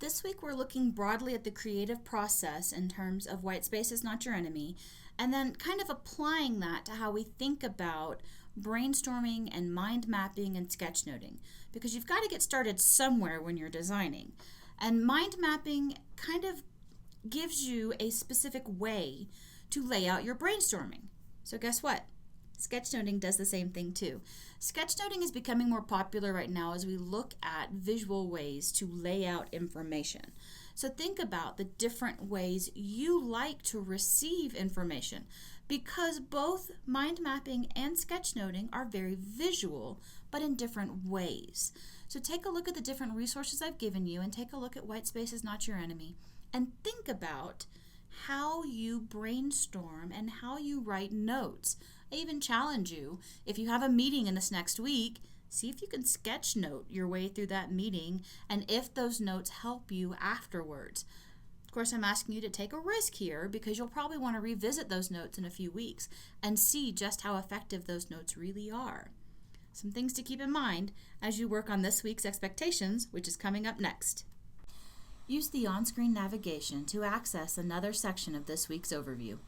This week we're looking broadly at the creative process in terms of white space is not your enemy, and then kind of applying that to how we think about brainstorming and mind mapping and sketchnoting, because you've got to get started somewhere when you're designing. And mind mapping kind of gives you a specific way to lay out your brainstorming. So guess what? Sketchnoting does the same thing too. Sketchnoting is becoming more popular right now as we look at visual ways to lay out information. So think about the different ways you like to receive information, because both mind mapping and sketchnoting are very visual, but in different ways. So take a look at the different resources I've given you and take a look at White Space is Not Your Enemy and think about how you brainstorm and how you write notes. I even challenge you, if you have a meeting in this next week, see if you can sketch note your way through that meeting and if those notes help you afterwards. Of course, I'm asking you to take a risk here because you'll probably want to revisit those notes in a few weeks and see just how effective those notes really are. Some things to keep in mind as you work on this week's expectations, which is coming up next. Use the on-screen navigation to access another section of this week's overview.